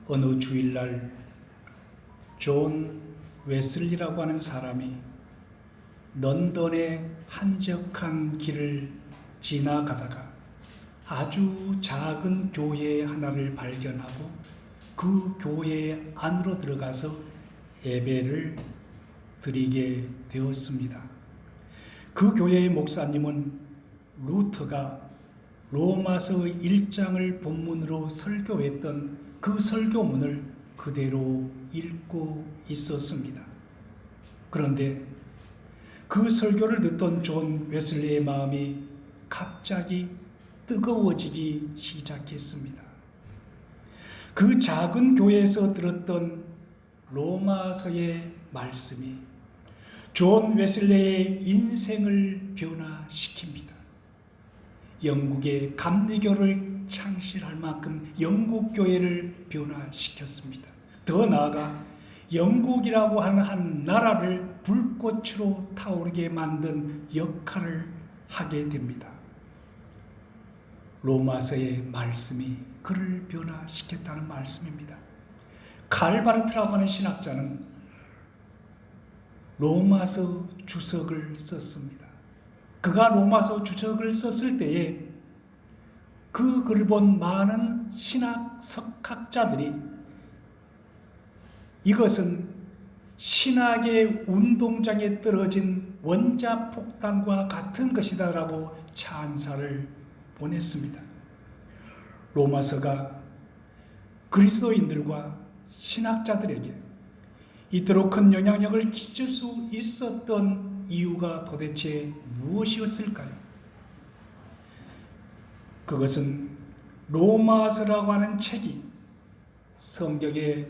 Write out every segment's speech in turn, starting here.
어느 주일날 존 웨슬리라고 하는 사람이 런던의 한적한 길을 지나가다가 아주 작은 교회 하나를 발견하고 그 교회 안으로 들어가서 예배를 드리게 되었습니다. 그 교회의 목사님은 루터가 로마서 1장을 본문으로 설교했던 그 설교문을 그대로 읽고 있었습니다. 그런데 그 설교를 듣던 존 웨슬리의 마음이 갑자기 뜨거워지기 시작했습니다. 그 작은 교회에서 들었던 로마서의 말씀이 존 웨슬리의 인생을 변화시킵니다. 영국의 감리교를 창실할 만큼 영국 교회를 변화시켰습니다. 더 나아가 영국이라고 하는 한 나라를 불꽃으로 타오르게 만든 역할을 하게 됩니다. 로마서의 말씀이 그를 변화시켰다는 말씀입니다. 칼바르트라고 하는 신학자는 로마서 주석을 썼습니다. 그가 로마서 주석을 썼을 때에 그 글을 본 많은 신학 석학자들이 이것은 신학의 운동장에 떨어진 원자폭탄과 같은 것이다라고 찬사를 보냈습니다. 로마서가 그리스도인들과 신학자들에게 이토록 큰 영향력을 끼칠 수 있었던 이유가 도대체 무엇이었을까요? 그것은 로마서라고 하는 책이 성경의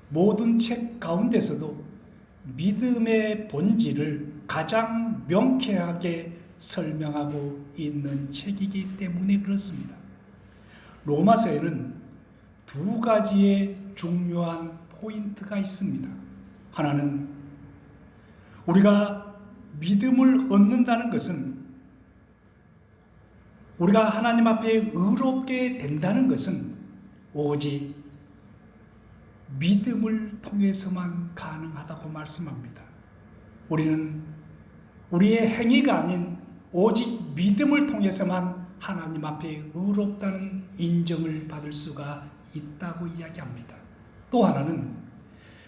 모든 책 가운데서도 믿음의 본질을 가장 명쾌하게 설명하고 있는 책이기 때문에 그렇습니다. 로마서에는 두 가지의 중요한 포인트가 있습니다. 하나는 우리가 믿음을 얻는다는 것은 우리가 하나님 앞에 의롭게 된다는 것은 오직 믿음을 통해서만 가능하다고 말씀합니다. 우리는 우리의 행위가 아닌 오직 믿음을 통해서만 하나님 앞에 의롭다는 인정을 받을 수가 있다고 이야기합니다. 또 하나는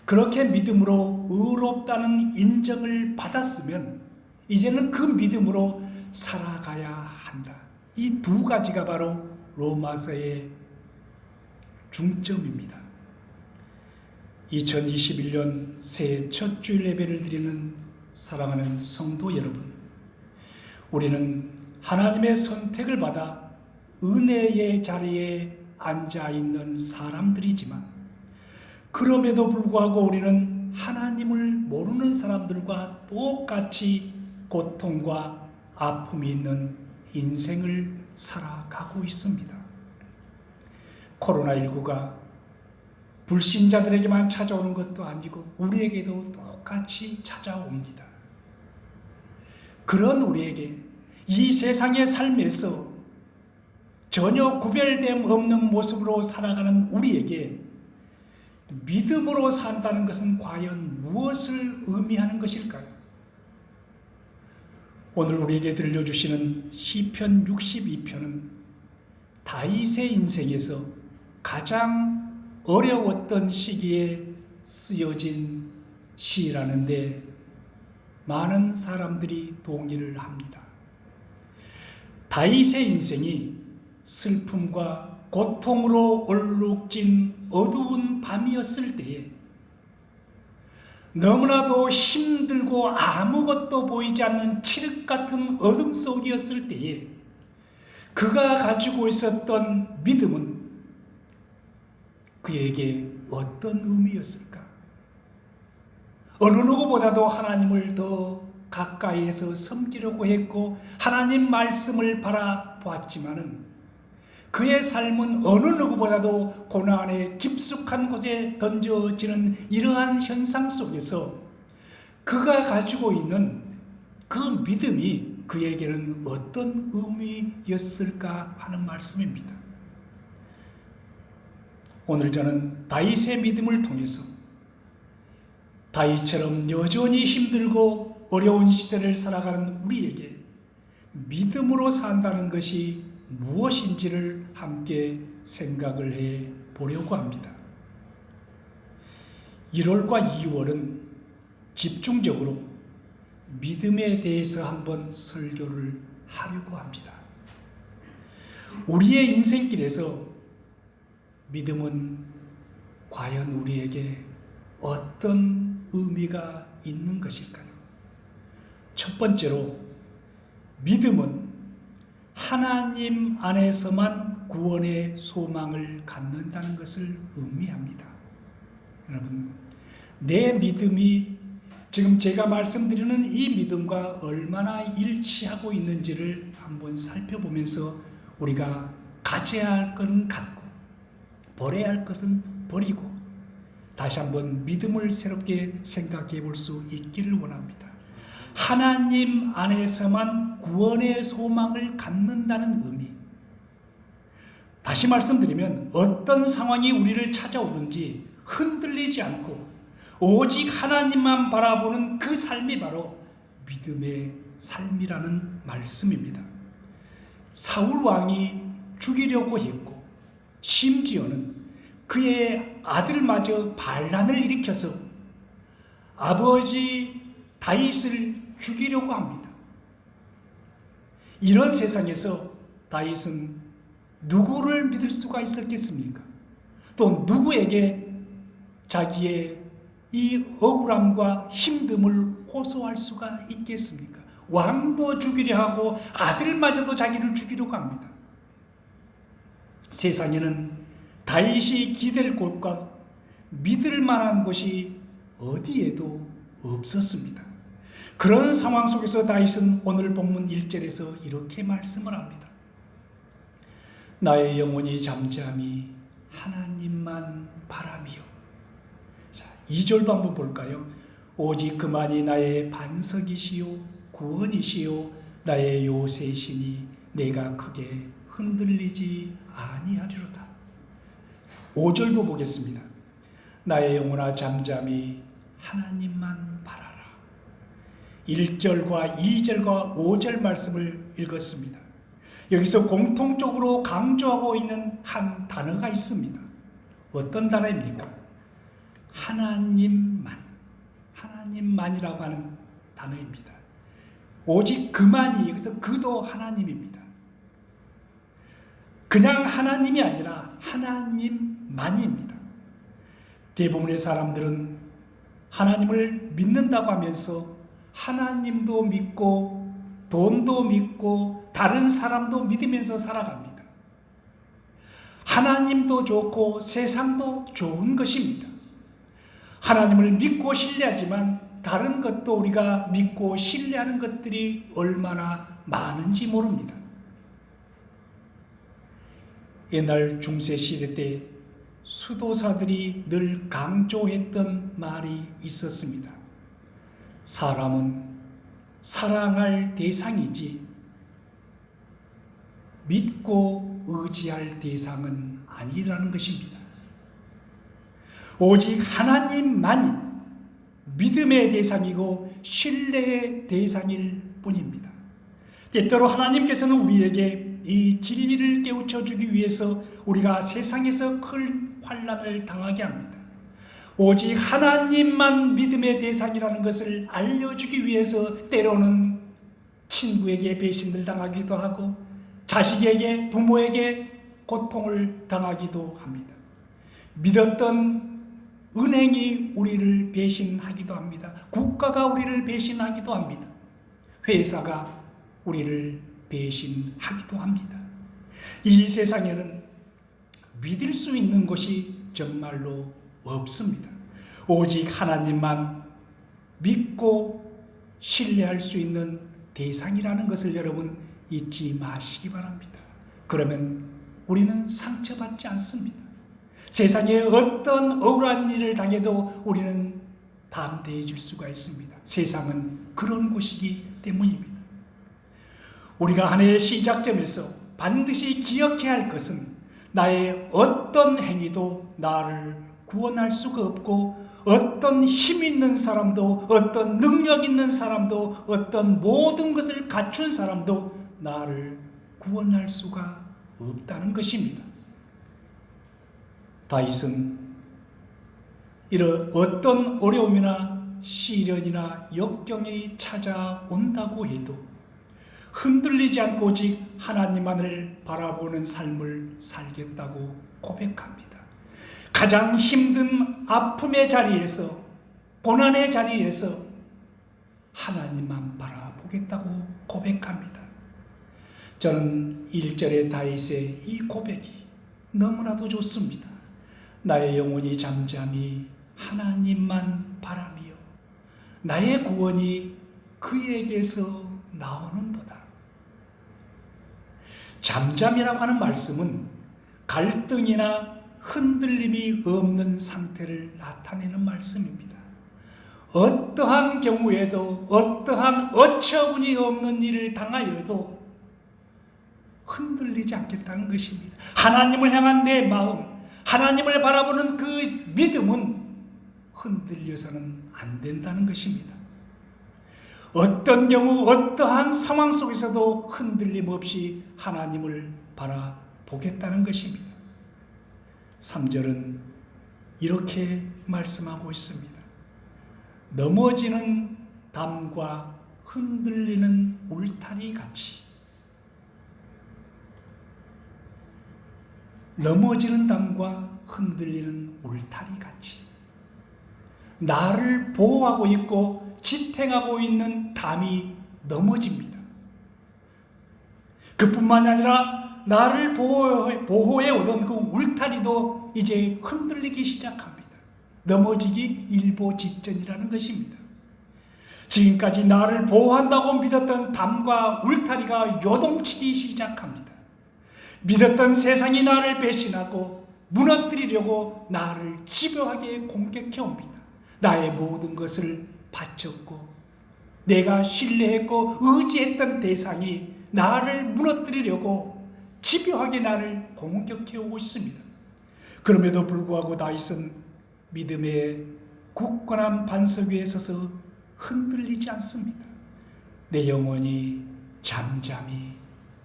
그렇게 믿음으로 의롭다는 인정을 받았으면 이제는 그 믿음으로 살아가야 한다. 이 두 가지가 바로 로마서의 중점입니다. 2021년 새해 첫 주일 예배를 드리는 사랑하는 성도 여러분, 우리는 하나님의 선택을 받아 은혜의 자리에 앉아 있는 사람들이지만 그럼에도 불구하고 우리는 하나님을 모르는 사람들과 똑같이 고통과 아픔이 있는 인생을 살아가고 있습니다. 코로나19가 불신자들에게만 찾아오는 것도 아니고 우리에게도 똑같이 찾아옵니다. 그런 우리에게 이 세상의 삶에서 전혀 구별됨 없는 모습으로 살아가는 우리에게 믿음으로 산다는 것은 과연 무엇을 의미하는 것일까요? 오늘 우리에게 들려주시는 시편 62편은 다윗의 인생에서 가장 어려웠던 시기에 쓰여진 시라는데 많은 사람들이 동의를 합니다. 다윗의 인생이 슬픔과 고통으로 얼룩진 어두운 밤이었을 때에 너무나도 힘들고 아무것도 보이지 않는 칠흑 같은 어둠 속이었을 때에 그가 가지고 있었던 믿음은 그에게 어떤 의미였을까? 어느 누구보다도 하나님을 더 가까이에서 섬기려고 했고 하나님 말씀을 바라보았지만은 그의 삶은 어느 누구보다도 고난의 깊숙한 곳에 던져지는 이러한 현상 속에서 그가 가지고 있는 그 믿음이 그에게는 어떤 의미였을까 하는 말씀입니다. 오늘 저는 다윗의 믿음을 통해서 다윗처럼 여전히 힘들고 어려운 시대를 살아가는 우리에게 믿음으로 산다는 것이 무엇인지를 함께 생각을 해 보려고 합니다. 1월과 2월은 집중적으로 믿음에 대해서 한번 설교를 하려고 합니다. 우리의 인생길에서 믿음은 과연 우리에게 어떤 의미가 있는 것일까요? 첫 번째로, 믿음은 하나님 안에서만 구원의 소망을 갖는다는 것을 의미합니다. 여러분, 내 믿음이 지금 제가 말씀드리는 이 믿음과 얼마나 일치하고 있는지를 한번 살펴보면서 우리가 가져야 할 것은 갖고 버려야 할 것은 버리고 다시 한번 믿음을 새롭게 생각해 볼 수 있기를 원합니다. 하나님 안에서만 구원의 소망을 갖는다는 의미. 다시 말씀드리면 어떤 상황이 우리를 찾아오든지 흔들리지 않고 오직 하나님만 바라보는 그 삶이 바로 믿음의 삶이라는 말씀입니다. 사울 왕이 죽이려고 했고 심지어는 그의 아들마저 반란을 일으켜서 아버지 다윗을 죽이려고 합니다. 이런 세상에서 다윗은 누구를 믿을 수가 있었겠습니까? 또 누구에게 자기의 이 억울함과 힘듦을 호소할 수가 있겠습니까? 왕도 죽이려 하고 아들마저도 자기를 죽이려고 합니다. 세상에는 다윗이 기댈 곳과 믿을 만한 곳이 어디에도 없었습니다. 그런 상황 속에서 다윗은 오늘 본문 1절에서 이렇게 말씀을 합니다. 나의 영혼이 잠잠히 하나님만 바라며. 자, 2절도 한번 볼까요? 오직 그만이 나의 반석이시요 구원이시요 나의 요새시니 내가 크게 흔들리지 아니하리로다. 5절도 보겠습니다. 나의 영혼아 잠잠히 하나님만 바라라. 1절과 2절과 5절 말씀을 읽었습니다. 여기서 공통적으로 강조하고 있는 한 단어가 있습니다. 어떤 단어입니까? 하나님만, 하나님만이라고 하는 단어입니다. 오직 그만이, 여기서 그도 하나님입니다. 그냥 하나님이 아니라 하나님만입니다. 대부분의 사람들은 하나님을 믿는다고 하면서 하나님도 믿고 돈도 믿고 다른 사람도 믿으면서 살아갑니다. 하나님도 좋고 세상도 좋은 것입니다. 하나님을 믿고 신뢰하지만 다른 것도 우리가 믿고 신뢰하는 것들이 얼마나 많은지 모릅니다. 옛날 중세시대 때 수도사들이 늘 강조했던 말이 있었습니다. 사람은 사랑할 대상이지 믿고 의지할 대상은 아니라는 것입니다. 오직 하나님만이 믿음의 대상이고 신뢰의 대상일 뿐입니다. 때때로 하나님께서는 우리에게 이 진리를 깨우쳐 주기 위해서 우리가 세상에서 큰 환난을 당하게 합니다. 오직 하나님만 믿음의 대상이라는 것을 알려주기 위해서 때로는 친구에게 배신을 당하기도 하고 자식에게, 부모에게 고통을 당하기도 합니다. 믿었던 은행이 우리를 배신하기도 합니다. 국가가 우리를 배신하기도 합니다. 회사가 우리를 배신하기도 합니다. 이 세상에는 믿을 수 있는 것이 정말로 없습니다. 오직 하나님만 믿고 신뢰할 수 있는 대상이라는 것을 여러분 잊지 마시기 바랍니다. 그러면 우리는 상처받지 않습니다. 세상에 어떤 억울한 일을 당해도 우리는 담대해질 수가 있습니다. 세상은 그런 곳이기 때문입니다. 우리가 한 해의 시작점에서 반드시 기억해야 할 것은 나의 어떤 행위도 나를 구원할 수가 없고, 어떤 힘 있는 사람도, 어떤 능력 있는 사람도, 어떤 모든 것을 갖춘 사람도 나를 구원할 수가 없다는 것입니다. 다윗은 이런 어떤 어려움이나 시련이나 역경이 찾아온다고 해도 흔들리지 않고 오직 하나님만을 바라보는 삶을 살겠다고 고백합니다. 가장 힘든 아픔의 자리에서, 고난의 자리에서 하나님만 바라보겠다고 고백합니다. 저는 1절의 다윗의 이 고백이 너무나도 좋습니다. 나의 영혼이 잠잠히 하나님만 바라며 나의 구원이 그에게서 나오는도다. 잠잠이라고 하는 말씀은 갈등이나 흔들림이 없는 상태를 나타내는 말씀입니다. 어떠한 경우에도, 어떠한 어처구니 없는 일을 당하여도 흔들리지 않겠다는 것입니다. 하나님을 향한 내 마음, 하나님을 바라보는 그 믿음은 흔들려서는 안 된다는 것입니다. 어떤 경우, 어떠한 상황 속에서도 흔들림 없이 하나님을 바라보겠다는 것입니다. 3절은 이렇게 말씀하고 있습니다. 넘어지는 담과 흔들리는 울타리 같이, 넘어지는 담과 흔들리는 울타리 같이 나를 보호하고 있고 지탱하고 있는 담이 넘어집니다. 그뿐만이 아니라 나를 보호해 오던 그 울타리도 이제 흔들리기 시작합니다. 넘어지기 일보 직전이라는 것입니다. 지금까지 나를 보호한다고 믿었던 담과 울타리가 요동치기 시작합니다. 믿었던 세상이 나를 배신하고 무너뜨리려고 나를 집요하게 공격해 옵니다. 나의 모든 것을 바쳤고 내가 신뢰했고 의지했던 대상이 나를 무너뜨리려고 집요하게 나를 공격해 오고 있습니다. 그럼에도 불구하고 다윗은 믿음의 굳건한 반석 위에 서서 흔들리지 않습니다. 내 영혼이 잠잠히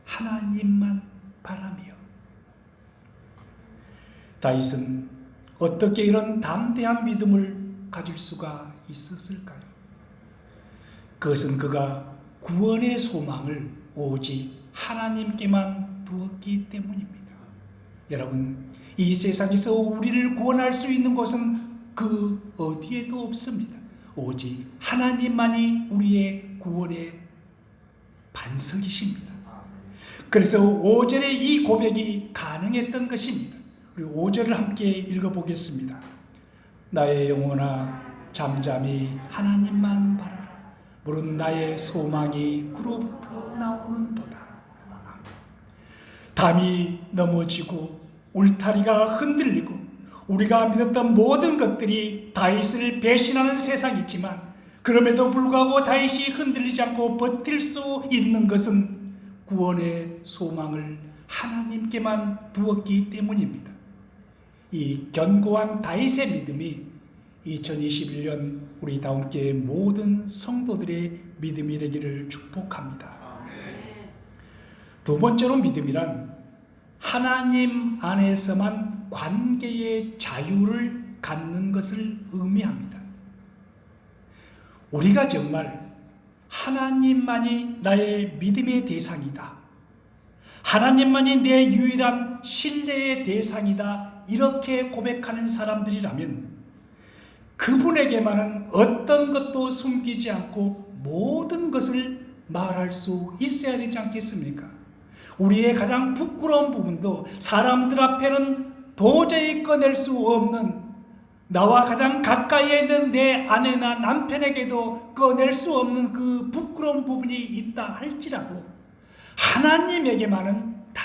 하나님만 바라며. 다윗은 어떻게 이런 담대한 믿음을 가질 수가 있었을까요? 그것은 그가 구원의 소망을 오직 하나님께만 두었기 때문입니다. 여러분, 이 세상에서 우리를 구원할 수 있는 곳은 그 어디에도 없습니다. 오직 하나님만이 우리의 구원의 반석이십니다. 그래서 5절의 이 고백이 가능했던 것입니다. 우리 5절을 함께 읽어보겠습니다. 나의 영혼아 잠잠히 하나님만 바라라. 물은 나의 소망이 그로부터 나오는도다. 담이 넘어지고 울타리가 흔들리고 우리가 믿었던 모든 것들이 다윗을 배신하는 세상이지만, 그럼에도 불구하고 다윗이 흔들리지 않고 버틸 수 있는 것은 구원의 소망을 하나님께만 두었기 때문입니다. 이 견고한 다윗의 믿음이 2021년 우리 다음교회 모든 성도들의 믿음이 되기를 축복합니다. 두 번째로 믿음이란 하나님 안에서만 관계의 자유를 갖는 것을 의미합니다. 우리가 정말 하나님만이 나의 믿음의 대상이다, 하나님만이 내 유일한 신뢰의 대상이다, 이렇게 고백하는 사람들이라면 그분에게만은 어떤 것도 숨기지 않고 모든 것을 말할 수 있어야 되지 않겠습니까? 우리의 가장 부끄러운 부분도 사람들 앞에는 도저히 꺼낼 수 없는, 나와 가장 가까이에 있는 내 아내나 남편에게도 꺼낼 수 없는 그 부끄러운 부분이 있다 할지라도 하나님에게만은 다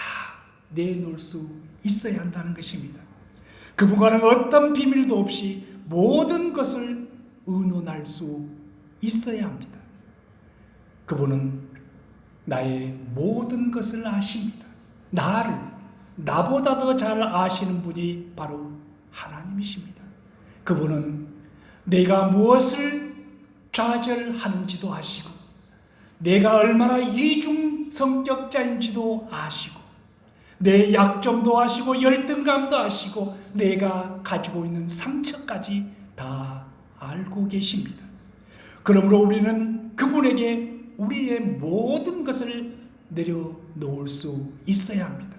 내놓을 수 있어야 한다는 것입니다. 그분과는 어떤 비밀도 없이 모든 것을 의논할 수 있어야 합니다. 그분은 나의 모든 것을 아십니다. 나를, 나보다 더 잘 아시는 분이 바로 하나님이십니다. 그분은 내가 무엇을 좌절하는지도 아시고, 내가 얼마나 이중 성격자인지도 아시고, 내 약점도 아시고, 열등감도 아시고, 내가 가지고 있는 상처까지 다 알고 계십니다. 그러므로 우리는 그분에게 우리의 모든 것을 내려놓을 수 있어야 합니다.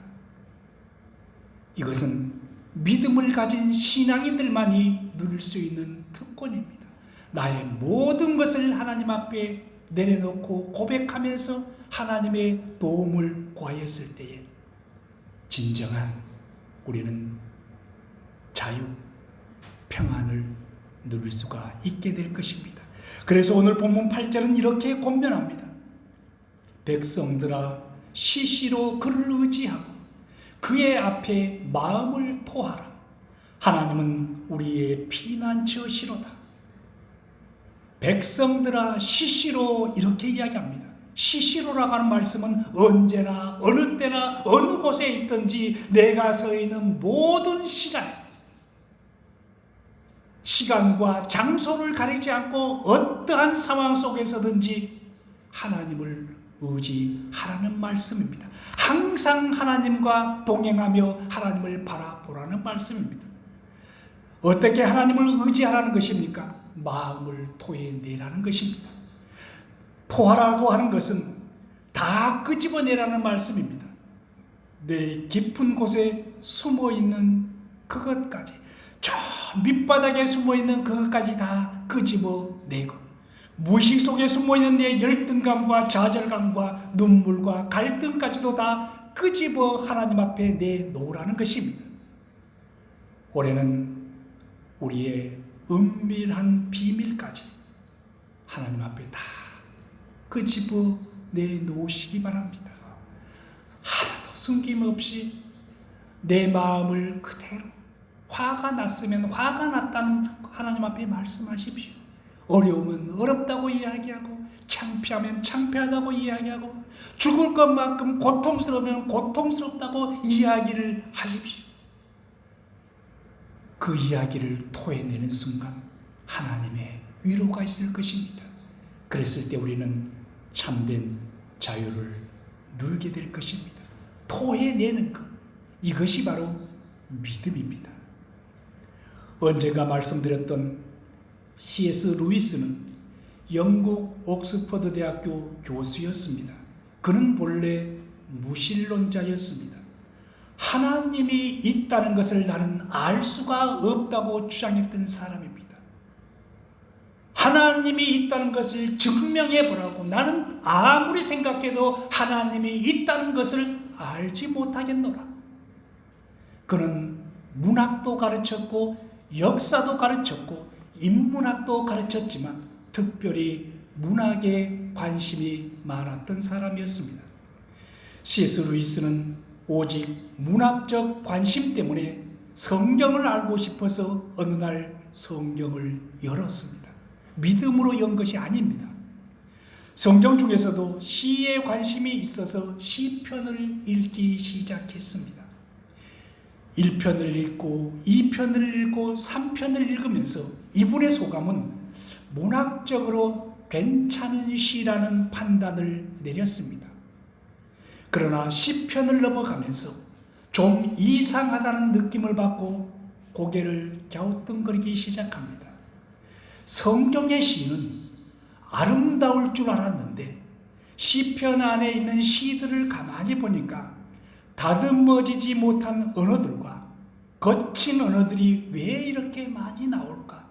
이것은 믿음을 가진 신앙인들만이 누릴 수 있는 특권입니다. 나의 모든 것을 하나님 앞에 내려놓고 고백하면서 하나님의 도움을 구하였을 때에 진정한 우리는 자유, 평안을 누릴 수가 있게 될 것입니다. 그래서 오늘 본문 8절은 이렇게 권면합니다. 백성들아 시시로 그를 의지하고 그의 앞에 마음을 토하라. 하나님은 우리의 피난처시로다. 백성들아 시시로 이렇게 이야기합니다. 시시로라고 하는 말씀은 언제나 어느 때나 어느 곳에 있든지 내가 서 있는 모든 시간과 장소를 가리지 않고 어떠한 상황 속에서든지 하나님을 의지하라는 말씀입니다. 항상 하나님과 동행하며 하나님을 바라보라는 말씀입니다. 어떻게 하나님을 의지하라는 것입니까? 마음을 토해내라는 것입니다. 토하라고 하는 것은 다 끄집어내라는 말씀입니다. 내 깊은 곳에 숨어있는 그것까지, 저 밑바닥에 숨어있는 그것까지 다 끄집어내고, 무의식 속에 숨어있는 내 열등감과 좌절감과 눈물과 갈등까지도 다 끄집어 하나님 앞에 내놓으라는 것입니다. 올해는 우리의 은밀한 비밀까지 하나님 앞에 다 끄집어 내놓으시기 바랍니다. 하나도 숨김없이 내 마음을 그대로, 화가 났으면 화가 났다는 하나님 앞에 말씀하십시오. 어려우면 어렵다고 이야기하고, 창피하면 창피하다고 이야기하고, 죽을 것만큼 고통스러우면 고통스럽다고 이야기를 하십시오. 그 이야기를 토해내는 순간 하나님의 위로가 있을 것입니다. 그랬을 때 우리는 참된 자유를 누리게 될 것입니다. 토해내는 것, 이것이 바로 믿음입니다. 언젠가 말씀드렸던 C.S. 루이스는 영국 옥스퍼드 대학교 교수였습니다. 그는 본래 무신론자였습니다. 하나님이 있다는 것을 나는 알 수가 없다고 주장했던 사람입니다. 하나님이 있다는 것을 증명해 보라고, 나는 아무리 생각해도 하나님이 있다는 것을 알지 못하겠노라. 그는 문학도 가르쳤고 역사도 가르쳤고 인문학도 가르쳤지만 특별히 문학에 관심이 많았던 사람이었습니다. C.S. 루이스는 오직 문학적 관심 때문에 성경을 알고 싶어서 어느 날 성경을 열었습니다. 믿음으로 연 것이 아닙니다. 성경 중에서도 시에 관심이 있어서 시편을 읽기 시작했습니다. 1편을 읽고 2편을 읽고 3편을 읽으면서 이분의 소감은 문학적으로 괜찮은 시라는 판단을 내렸습니다. 그러나 10편을 넘어가면서 좀 이상하다는 느낌을 받고 고개를 갸우뚱거리기 시작합니다. 성경의 시는 아름다울 줄 알았는데 시편 안에 있는 시들을 가만히 보니까 다듬어지지 못한 언어들과 거친 언어들이 왜 이렇게 많이 나올까?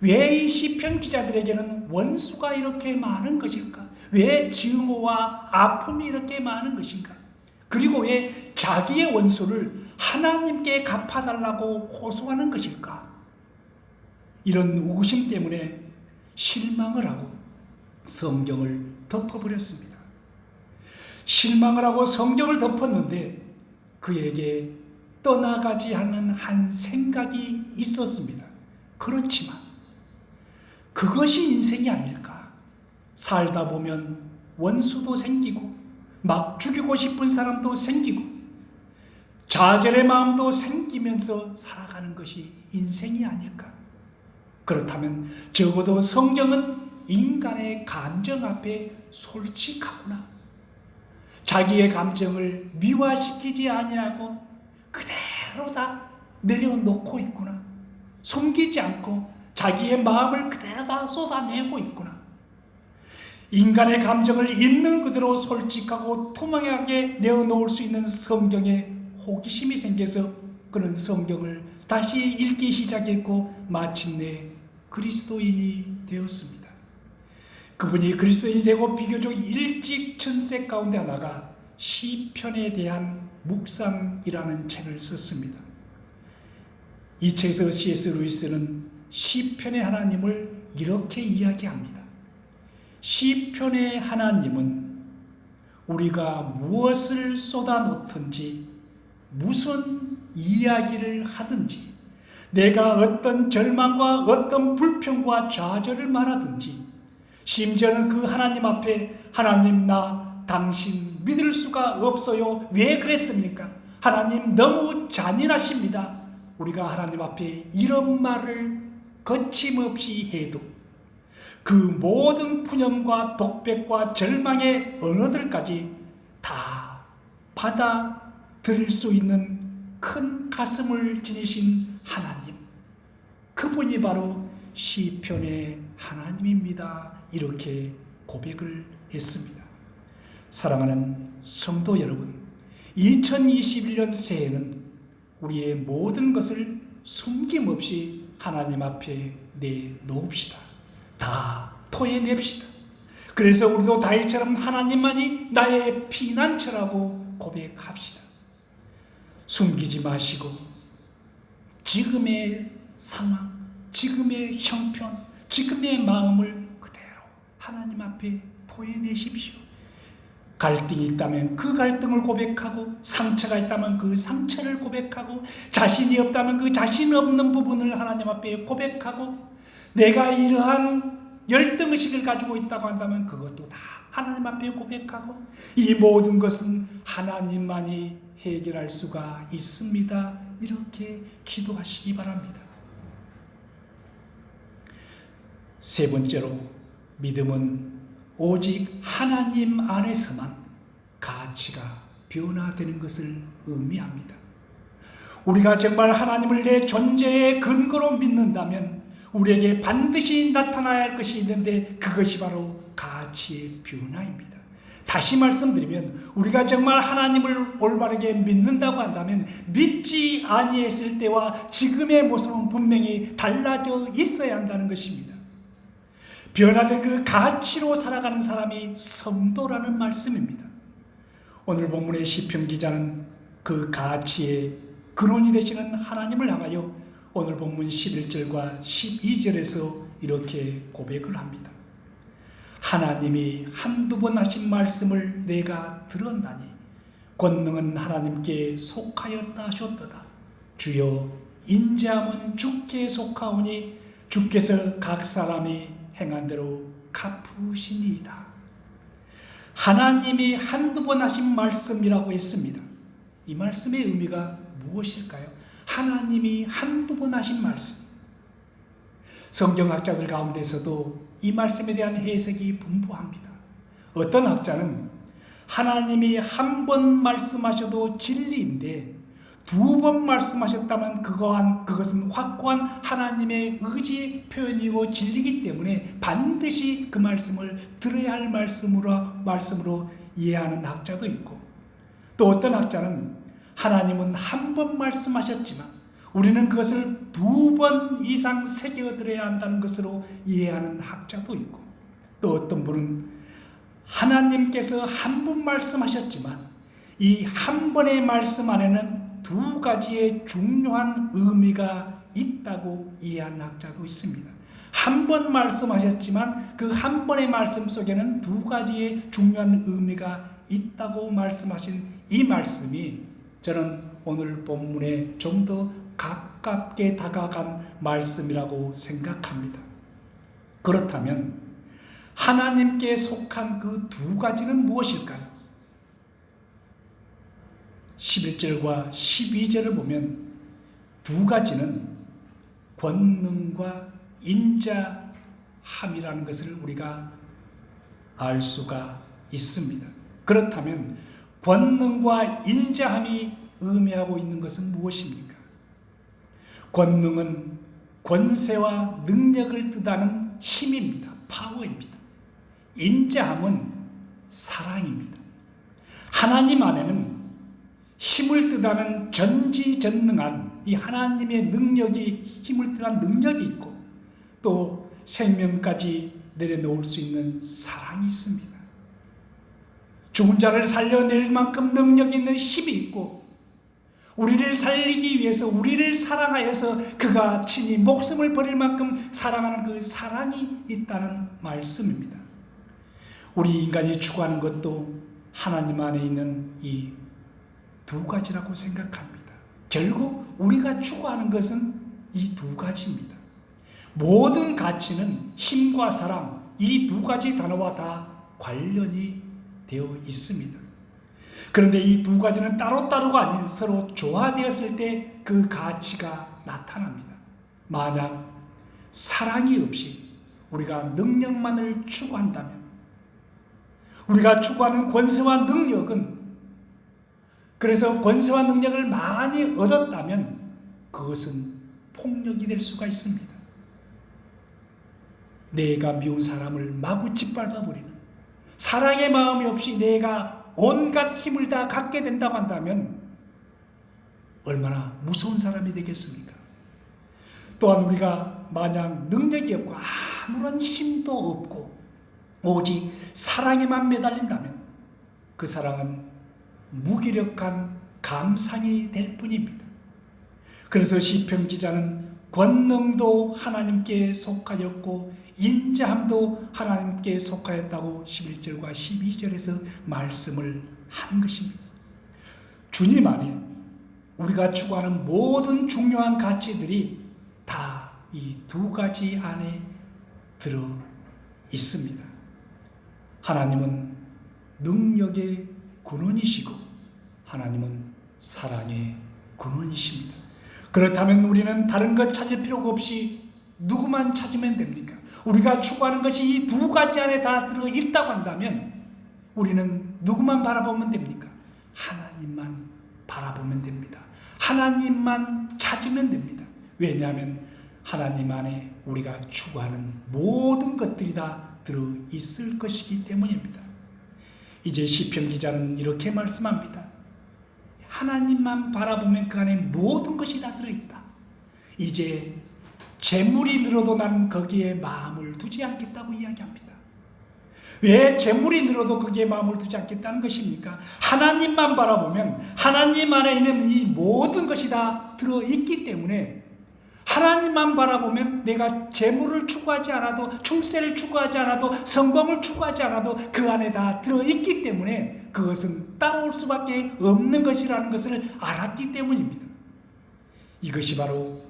왜 이 시편 기자들에게는 원수가 이렇게 많은 것일까? 왜 증오와 아픔이 이렇게 많은 것인가? 그리고 왜 자기의 원수를 하나님께 갚아달라고 호소하는 것일까? 이런 의구심 때문에 실망을 하고 성경을 덮어버렸습니다. 실망을 하고 성경을 덮었는데 그에게 떠나가지 않는 한 생각이 있었습니다. 그렇지만 그것이 인생이 아닐까? 살다 보면 원수도 생기고 막 죽이고 싶은 사람도 생기고 좌절의 마음도 생기면서 살아가는 것이 인생이 아닐까? 그렇다면 적어도 성경은 인간의 감정 앞에 솔직하구나. 자기의 감정을 미화시키지 아니하고 그대로 다 내려놓고 있구나. 숨기지 않고 자기의 마음을 그대로 다 쏟아내고 있구나. 인간의 감정을 있는 그대로 솔직하고 투명하게 내어놓을 수 있는 성경에 호기심이 생겨서 그는 성경을 다시 읽기 시작했고 마침내 그리스도인이 되었습니다. 그분이 그리스도인이 되고 비교적 일찍 전세 가운데 하나가 시편에 대한 묵상이라는 책을 썼습니다. 이 책에서 C.S. 루이스는 시편의 하나님을 이렇게 이야기합니다. 시편의 하나님은 우리가 무엇을 쏟아놓든지 무슨 이야기를 하든지 내가 어떤 절망과 어떤 불평과 좌절을 말하든지 심지어는 그 하나님 앞에 하나님 나 당신 믿을 수가 없어요. 왜 그랬습니까? 하나님 너무 잔인하십니다. 우리가 하나님 앞에 이런 말을 거침없이 해도 그 모든 푸념과 독백과 절망의 언어들까지 다 받아들일 수 있는 큰 가슴을 지니신 하나님, 그분이 바로 시편의 하나님입니다. 이렇게 고백을 했습니다. 사랑하는 성도 여러분, 2021년 새해는 우리의 모든 것을 숨김없이 하나님 앞에 내놓읍시다. 다 토해냅시다. 그래서 우리도 다윗처럼 하나님만이 나의 피난처라고 고백합시다. 숨기지 마시고 지금의 상황, 지금의 형편, 지금의 마음을 그대로 하나님 앞에 토해내십시오. 갈등이 있다면 그 갈등을 고백하고, 상처가 있다면 그 상처를 고백하고, 자신이 없다면 그 자신 없는 부분을 하나님 앞에 고백하고, 내가 이러한 열등의식을 가지고 있다고 한다면 그것도 다 하나님 앞에 고백하고, 이 모든 것은 하나님만이 해결할 수가 있습니다. 이렇게 기도하시기 바랍니다. 세 번째로, 믿음은 오직 하나님 안에서만 가치가 변화되는 것을 의미합니다. 우리가 정말 하나님을 내 존재의 근거로 믿는다면 우리에게 반드시 나타나야 할 것이 있는데 그것이 바로 가치의 변화입니다. 다시 말씀드리면 우리가 정말 하나님을 올바르게 믿는다고 한다면 믿지 아니했을 때와 지금의 모습은 분명히 달라져 있어야 한다는 것입니다. 변화된 그 가치로 살아가는 사람이 성도라는 말씀입니다. 오늘 본문의 시편 기자는 그 가치의 근원이 되시는 하나님을 향하여 오늘 본문 11절과 12절에서 이렇게 고백을 합니다. 하나님이 한두 번 하신 말씀을 내가 들었나니 권능은 하나님께 속하였다 하셨도다. 주여 인자함은 주께 속하오니 주께서 각 사람이 행한 대로 갚으시니이다. 하나님이 한두 번 하신 말씀이라고 했습니다. 이 말씀의 의미가 무엇일까요? 하나님이 한두 번 하신 말씀. 성경학자들 가운데서도 이 말씀에 대한 해석이 분분합니다. 어떤 학자는 하나님이 한 번 말씀하셔도 진리인데 두 번 말씀하셨다면 그것은 확고한 하나님의 의지의 표현이고 진리이기 때문에 반드시 그 말씀을 들어야 할 말씀으로 이해하는 학자도 있고, 또 어떤 학자는 하나님은 한 번 말씀하셨지만 우리는 그것을 두 번 이상 새겨들어야 한다는 것으로 이해하는 학자도 있고, 또 어떤 분은 하나님께서 한 번 말씀하셨지만 이 한 번의 말씀 안에는 두 가지의 중요한 의미가 있다고 이해한 학자도 있습니다. 한 번 말씀하셨지만 그 한 번의 말씀 속에는 두 가지의 중요한 의미가 있다고 말씀하신 이 말씀이 저는 오늘 본문에 좀 더 가깝게 다가간 말씀이라고 생각합니다. 그렇다면 하나님께 속한 그 두 가지는 무엇일까요? 11절과 12절을 보면 두 가지는 권능과 인자함이라는 것을 우리가 알 수가 있습니다. 그렇다면 권능과 인자함이 의미하고 있는 것은 무엇입니까? 권능은 권세와 능력을 뜻하는 힘입니다. 파워입니다. 인자함은 사랑입니다. 하나님 안에는 힘을 뜻하는 전지전능한 이 하나님의 능력이, 힘을 뜻하는 능력이 있고 또 생명까지 내려놓을 수 있는 사랑이 있습니다. 죽은 자를 살려낼 만큼 능력 있는 힘이 있고 우리를 살리기 위해서, 우리를 사랑하여서 그가 친히 목숨을 버릴 만큼 사랑하는 그 사랑이 있다는 말씀입니다. 우리 인간이 추구하는 것도 하나님 안에 있는 이 두 가지라고 생각합니다. 결국 우리가 추구하는 것은 이 두 가지입니다. 모든 가치는 힘과 사랑, 이 두 가지 단어와 다 관련이 되어 있습니다. 그런데 이 두 가지는 따로따로가 아닌 서로 조화되었을 때 그 가치가 나타납니다. 만약 사랑이 없이 우리가 능력만을 추구한다면, 우리가 추구하는 권세와 능력은, 그래서 권세와 능력을 많이 얻었다면 그것은 폭력이 될 수가 있습니다. 내가 미운 사람을 마구 짓밟아버리는, 사랑의 마음이 없이 내가 온갖 힘을 다 갖게 된다고 한다면 얼마나 무서운 사람이 되겠습니까? 또한 우리가 만약 능력이 없고 아무런 힘도 없고 오직 사랑에만 매달린다면 그 사랑은 무기력한 감상이 될 뿐입니다. 그래서 시편 기자는 권능도 하나님께 속하였고 인자함도 하나님께 속하였다고 11절과 12절에서 말씀을 하는 것입니다. 주님 안에 우리가 추구하는 모든 중요한 가치들이 다 이 두 가지 안에 들어 있습니다. 하나님은 능력의 근원이시고 하나님은 사랑의 근원이십니다. 그렇다면 우리는 다른 것 찾을 필요가 없이 누구만 찾으면 됩니까? 우리가 추구하는 것이 이 두 가지 안에 다 들어있다고 한다면 우리는 누구만 바라보면 됩니까? 하나님만 바라보면 됩니다. 하나님만 찾으면 됩니다. 왜냐하면 하나님 안에 우리가 추구하는 모든 것들이 다 들어있을 것이기 때문입니다. 이제 시편 기자는 이렇게 말씀합니다. 하나님만 바라보면 그 안에 모든 것이 다 들어있다. 이제 재물이 늘어도 나는 거기에 마음을 두지 않겠다고 이야기합니다. 왜 재물이 늘어도 거기에 마음을 두지 않겠다는 것입니까? 하나님만 바라보면 하나님 안에 있는 이 모든 것이 다 들어있기 때문에 하나님만 바라보면 내가 재물을 추구하지 않아도, 출세를 추구하지 않아도, 성공을 추구하지 않아도 그 안에 다 들어있기 때문에 그것은 따라올 수밖에 없는 것이라는 것을 알았기 때문입니다. 이것이 바로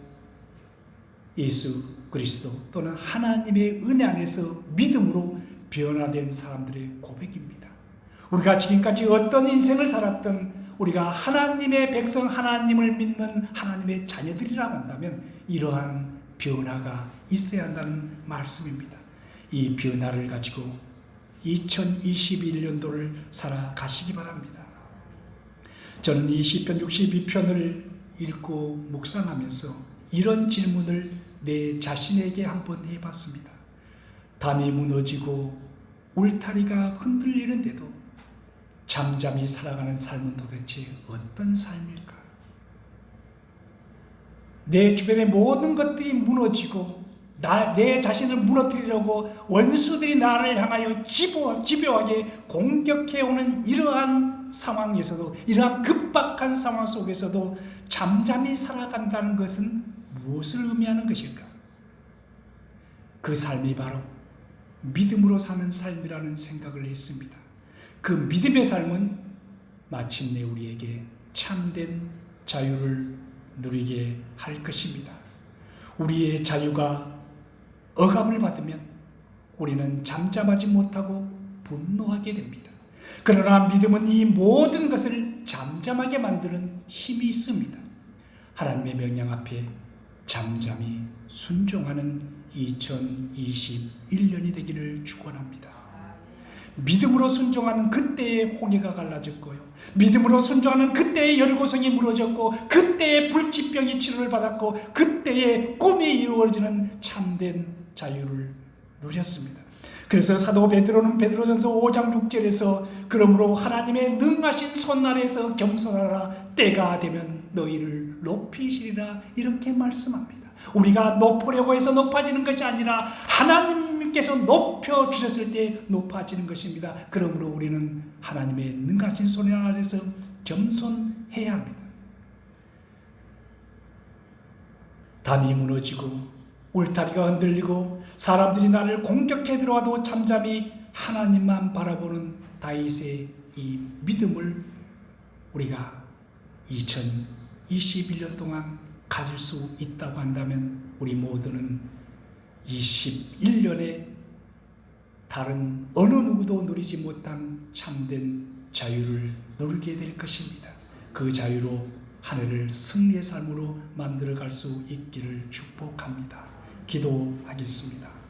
예수 그리스도 또는 하나님의 은혜 안에서 믿음으로 변화된 사람들의 고백입니다. 우리가 지금까지 어떤 인생을 살았던 우리가 하나님의 백성, 하나님을 믿는 하나님의 자녀들이라고 한다면 이러한 변화가 있어야 한다는 말씀입니다. 이 변화를 가지고 2021년도를 살아가시기 바랍니다. 저는 이 시편 62편을 읽고 묵상하면서 이런 질문을 내 자신에게 한번 해봤습니다. 담이 무너지고 울타리가 흔들리는데도 잠잠히 살아가는 삶은 도대체 어떤 삶일까? 내 주변의 모든 것들이 무너지고 내 자신을 무너뜨리려고 원수들이 나를 향하여 집요하게 공격해오는 이러한 상황에서도, 이러한 급박한 상황 속에서도 잠잠히 살아간다는 것은 무엇을 의미하는 것일까? 그 삶이 바로 믿음으로 사는 삶이라는 생각을 했습니다. 그 믿음의 삶은 마침내 우리에게 참된 자유를 누리게 할 것입니다. 우리의 자유가 억압을 받으면 우리는 잠잠하지 못하고 분노하게 됩니다. 그러나 믿음은 이 모든 것을 잠잠 잠잠하게 만드는 힘이 있습니다. 하나님의 명령 앞에 잠잠히 순종하는 2021년이 되기를 축원합니다. 믿음으로 순종하는 그때의 홍해가 갈라졌고요, 믿음으로 순종하는 그때의 여리고성이 무너졌고, 그때의 불치병이 치료를 받았고, 그때의 꿈이 이루어지는 참된 자유를 누렸습니다. 그래서 사도 베드로는 베드로전서 5장 6절에서 그러므로 하나님의 능하신 손 아래에서 겸손하라, 때가 되면 너희를 높이시리라, 이렇게 말씀합니다. 우리가 높으려고 해서 높아지는 것이 아니라 하나님께서 높여주셨을 때 높아지는 것입니다. 그러므로 우리는 하나님의 능하신 손 아래에서 겸손해야 합니다. 담이 무너지고 울타리가 흔들리고 사람들이 나를 공격해 들어와도 잠잠히 하나님만 바라보는 다윗의 이 믿음을 우리가 2021년 동안 가질 수 있다고 한다면 우리 모두는 21년에 다른 어느 누구도 누리지 못한 참된 자유를 누리게 될 것입니다. 그 자유로 한 해를 승리의 삶으로 만들어갈 수 있기를 축복합니다. 기도하겠습니다.